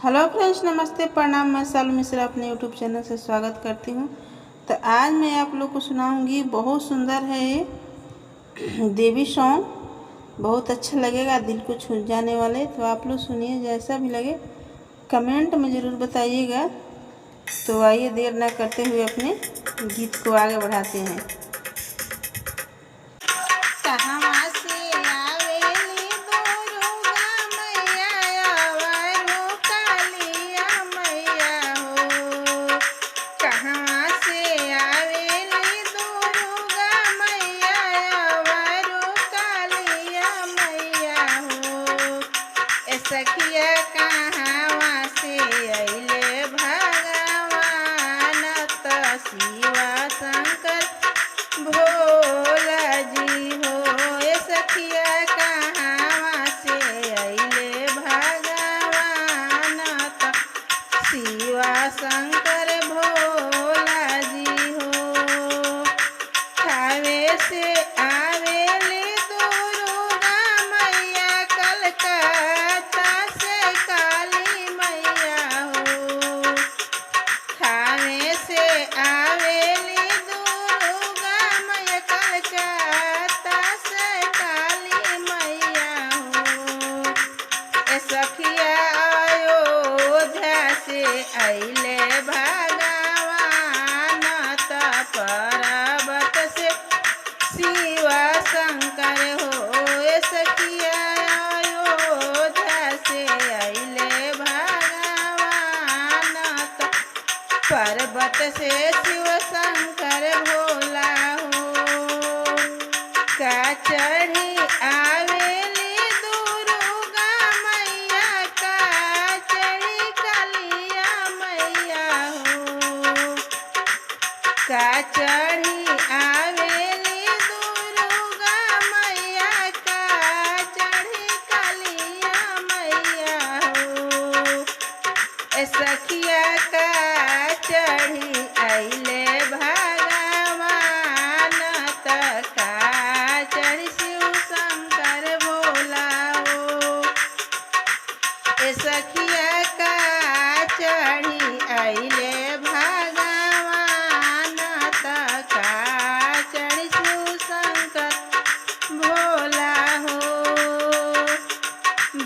Hello friends, नमस्ते, प्रणाम। मैं शालू मिश्रा अपने यूट्यूब चैनल से स्वागत करती हूँ। तो आज मैं आप लोग को सुनाऊंगी, बहुत सुंदर है ये देवी सॉन्ग। बहुत अच्छा लगेगा, दिल को छू जाने वाले। तो आप लोग सुनिए, जैसा भी लगे कमेंट में ज़रूर बताइएगा। तो आइए देर ना करते हुए अपने गीत को आगे बढ़ाते हैं। कहवा से आवेली दुर्गा मैया, अवरो कालिया मैया हो। कहवा से आवेली दुर्गा मैया, अवरो कालिया मैया हो। ए सखिया कहवा से अइले भगवान, त शिवा शंकर भोला जी हो। ए सखिया कहवा से अइले भगवान, त शिवा शंकर भोला जी हो। थावे से आवेली दुर्गा मैया, कलकत्ता से काली मैया हो। थावे से आवेली दुर्गा मैया, कलकत्ता से काली मैया हो। ए सखिया अयोध्या से अइले भगवान, त पर्वत से शिवा शंकर हो। ए सखिया अयोध्या से अइले भगवान, त पर्वत से शिव शंकर भोला हो। का चढ़ी आवेली दुर्गा मैया, का चढ़ी कालिया मैया हो। का चढ़ी आवेली दुर्गा मैया, का चढ़ी कालिया मैया हो। ए सखिया का चढ़ी अइले भगवान, त का चढ़ी शिव शंकर भोला हो। ए सखिया का चढ़ी अइले भगवान, त का चढ़ी शिव शंकर भोला हो।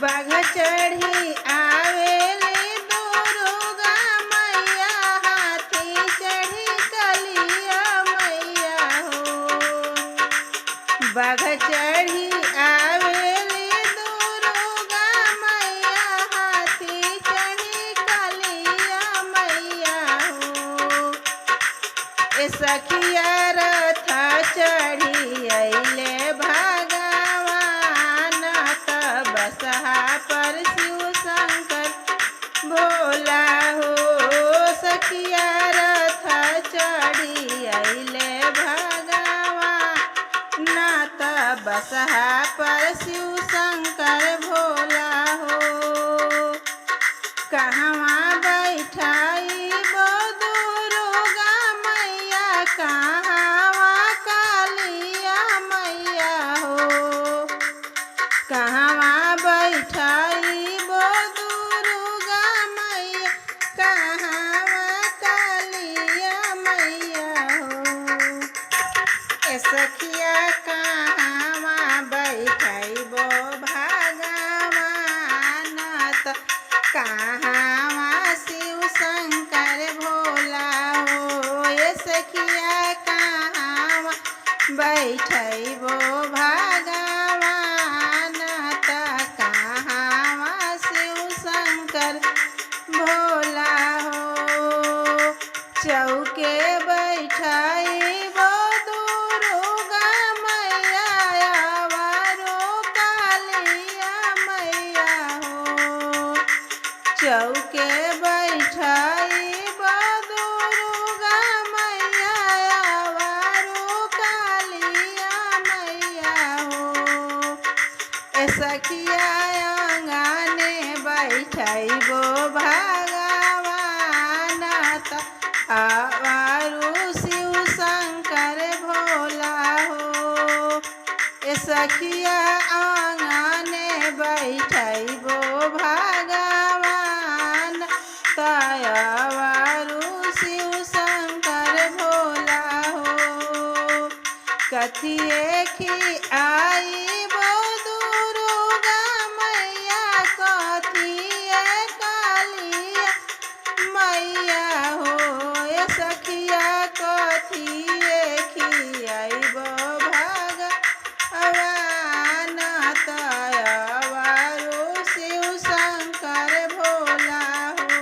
बाघ चढ़ी आवेली दुर्गा मैया, हाथी चढ़ी कालिया मैया हो। बाघ चढ़ी आवेली दुर्गा मैया, हाथी चढ़ी कालिया मैया हो। ए सखिया रथ चढ़ी अइले भगवान, त बसहा पर शिव शंकर भोला हो। सखिया रथ चढ़ी अइले भगवान, त बसहा पर शिव शंकर भोला हो। कहवा बैठाई बो दुर्गा मैया, कहवा कालिया मैया हो। कहवा बैठाई बो दुर्गा मैया, कहवा कालिया मैया हो। ए सखिया कहवा बैठैबो भगवान, त कहवा शिव शंकर भोला हो। ए सखिया कहवा बैठैबो भगवान, त कहवा शिव शंकर भोला हो। चौके बैठैबो दुर्गा मैया, अवरो कालिया मैया हो। चौके बैठैबो दुर्गा मैया, अवरो कालिया मैया हो। ए सखिया आंगने बैठैबो भगवान, त अवरो शिव शंकर भोला हो। ए सखिया आंगने बैठैबो भगवान, तयवारू शिव शंकर भोला हो। कथिए खियाई बो दुर्गा मैया, कथिए कालिया मैया हो। ए सखिया कथिए खियाई बो भगवान, तयवारू शिव शंकर भोला हो।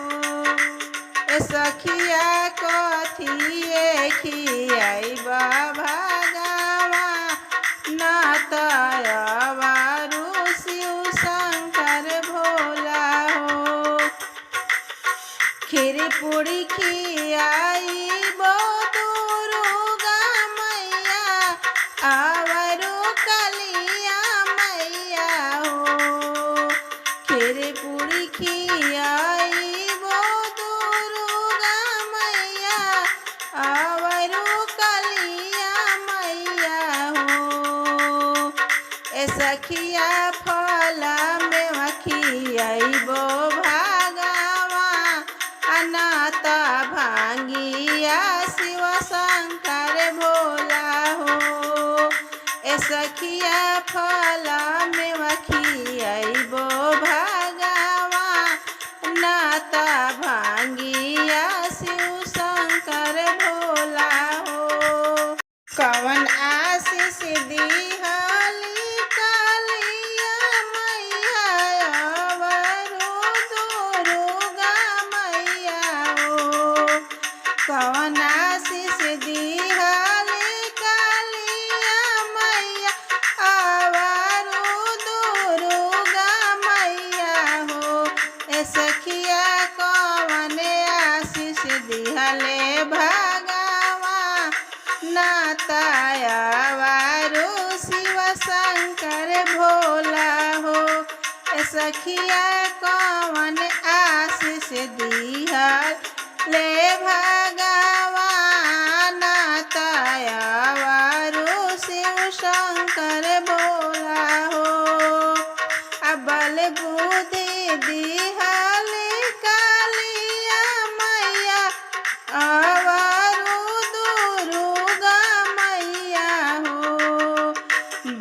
ए सखिया कथिए खियाई बो भगवान, तयवारू शिव शंकर भोला हो। खीर पूरी खियाई बो दुर्गा मैया, आवरू कलिया मैया हो। खीर पूरी खियाई बो दुर्गा मैया, आवरू कलिया मैया हो। ए सखिया फल में खियाई बो भगवान, भांगिया शिव शंकर भोला हो। ए सखिया फल में खियाई बो भगवान, भांगिया शिव शंकर भोला हो। कवन आशीष दिहली कालिया मैया, आवरू दुर्गा मैया हो। कवन आशीष दिहली कालिया मैया, आवरू दुर्गा मैया हो। ए सखिया कवन आशीष दिहले भगवान, तयवारू शिव शंकर भोला हो। ए सखिया कवन आशीष दिहले भगवान, तयवारू शिव शंकर भोला हो। बल बुद्धि दिहली कालिया मैया, आवरू दुर्गा मैया हो।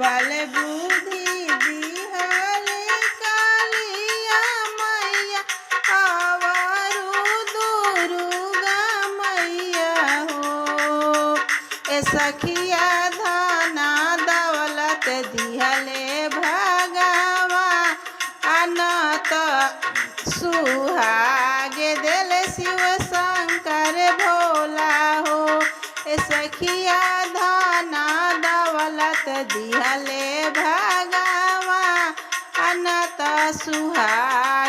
बल बुद्धि दिहली कालिया मैया, आवरू दुर्गा मैया हो। ए सखिया धन दौलत दिहले भगवान, सुहाग दिल शिव शंकर भोला हो। ए सखिया धन दौलत दिहले भगवान, सुहाग